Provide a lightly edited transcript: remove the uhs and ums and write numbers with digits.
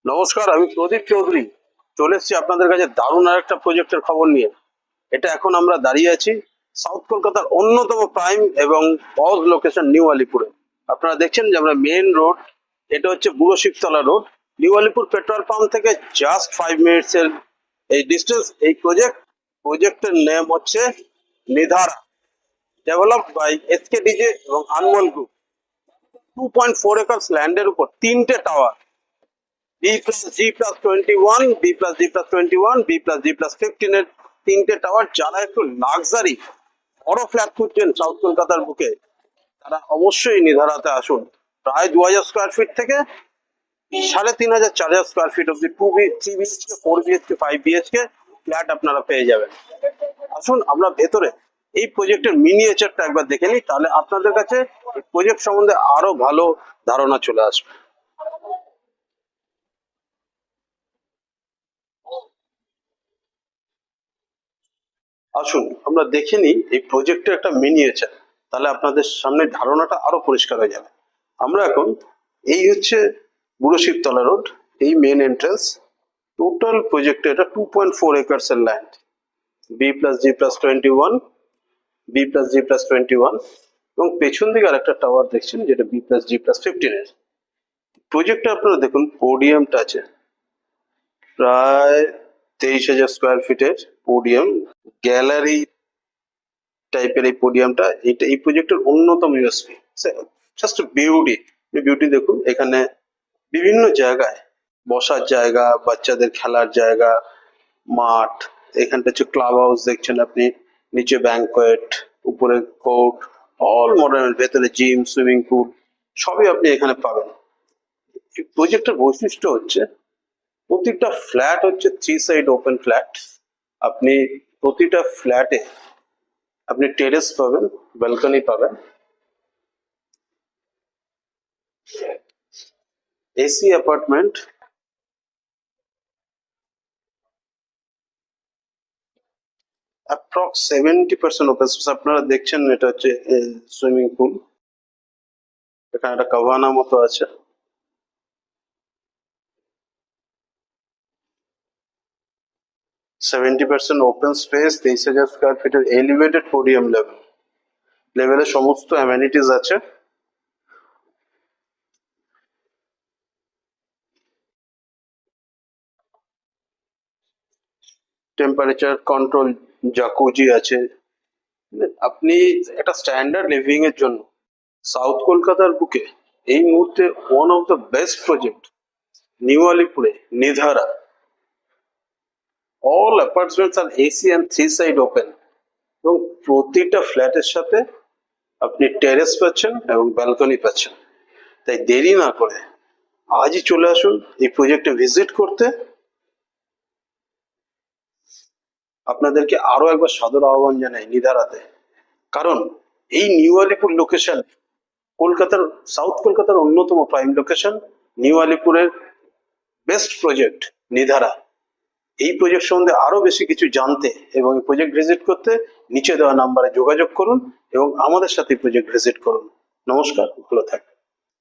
নমস্কার, আমি প্রদীপ চৌধুরী চলে এসেছি আপনাদের কাছে দারুণ আরেকটা প্রজেক্টের খবর নিয়ে। এটা এখন আমরা দাঁড়িয়ে আছি সাউথ কলকাতার অন্যতম প্রাইম এবং পজ লোকেশন নিউ আলিপুরে। আপনারা দেখছেন যে আমরা মেন রোড, এটা হচ্ছে Buro Shibtala road, new Alipore petrol pump থেকে জাস্ট 5 মিনিটস এর এই ডিস্টেন্স। এই প্রজেক্টের নেম হচ্ছে নিধারা, ডেভেলপড বাই এসকেডিজে এবং আনমোল গ্রুপ। 2.4 একর্স ল্যান্ডের উপর 3টে tower, B plus G plus 21, B plus G plus 21, B plus G plus 15 এর 3টে টাওয়ার। যারা একটু লাক্সারি বড় ফ্ল্যাট খুঁজছেন সাউথ কলকাতার বুকে, তারা অবশ্যই নিধারাতে আসুন। প্রায় 2000 স্কোয়ার ফিট থেকে 3500 4000 স্কোয়ার ফিট অব্দি 3 বিএইচকে, 4 বিএইচকে, 5 বিএইচকে ফ্ল্যাট আপনারা পেয়ে যাবেন। আসুন আমরা ভেতরে এই প্রজেক্টের মিনিয়েচারটা একবার দেখে নিই, তাহলে আপনাদের কাছে এই প্রজেক্ট সম্বন্ধে আরো ভালো ধারণা চলে আসবে। আসুন আমরা দেখে নিই এই প্রজেক্টের একটা মিনিয়েচার, তাহলে আপনাদের সামনে ধারণাটা আরো পরিষ্কার হয়ে যাবে। আমরা এখন এই হচ্ছে বুড়ো শিবতলা রোড, এই মেন এন্ট্রান্স। টোটাল প্রজেক্টে এটা 2.4 একর্স এর land, B plus G plus 21, B plus G plus 21, এবং পেছন দিকে আর একটা টাওয়ার দেখছেন যেটা বি প্লাস জি প্লাস 15 এর। প্রজেক্টটা আপনারা দেখুন, পোডিয়ামটা আছে প্রায় 23,000 স্কোয়ার ফিটের পোডিয়াম, গ্যালারি টাইপের এই পোডিয়ামটা। এটা এই প্রজেক্টের অন্যতম ইউএসপি, জাস্ট বিউটি দেখুন। এখানে বিভিন্ন জায়গায় বসার জায়গা, বাচ্চাদের খেলার জায়গা, মাঠ। এখানটা হচ্ছে ক্লাব হাউস দেখছেন আপনি, নিচে ব্যাংকোয়েট, উপরে কোর্ট, অল মডার্ন, ভেতরে জিম, সুইমিং পুল সবই আপনি এখানে পাবেন। এই প্রজেক্টের বৈশিষ্ট্য হচ্ছে প্রতিটা ফ্ল্যাট হচ্ছে 3 সাইড ওপেন ফ্ল্যাট। আপনি প্রতিটা ফ্ল্যাটে আপনি টেরেস পাবেন, ব্যালকনি পাবেন, AC apartment. Approx 70% open space আপনারা দেখছেন। এটা হচ্ছে সুইমিং পুল, এখানে একটা কাভানা মতো আছে। Seventy percent open space, 23,000 square ফিটের এলিভেটেড পোডিয়াম লেভেলের সমস্ত অ্যামেনিটিস আছে। টেম্পারেচার কন্ট্রোল জাকুজি আছে। আপনি একটা স্ট্যান্ডার্ড লিভিং এর জন্য সাউথ কলকাতার বুকে এই মুহূর্তে one of the best project new আলিপুরে নিধারা। অল অ্যাপার্টমেন্টস আর এসি অ্যান্ড 3 সাইড ওপেন, এবং প্রতিটা ফ্ল্যাটের সাথে আপনি টেরেস পাচ্ছেন এবং ব্যালকনি পাচ্ছেন। তাই দেরি না করে আজই চলে আসুন এই প্রজেক্টে ভিজিট করতে। আপনাদেরকে আরো একবার সাদর আহ্বান জানাই নিধারাতে, কারণ এই নিউ আলিপুর লোকেশন কলকাতার, সাউথ কলকাতার অন্যতম প্রাইম লোকেশন, নিউ আলিপুরের বেস্ট প্রজেক্ট নিধারা। এই প্রজেক্ট সম্বন্ধে আরো বেশি কিছু জানতে এবং এই প্রজেক্ট ভিজিট করতে নিচে দেওয়া নাম্বারে যোগাযোগ করুন এবং আমাদের সাথে প্রজেক্ট ভিজিট করুন। নমস্কার, ভালো থাকবেন।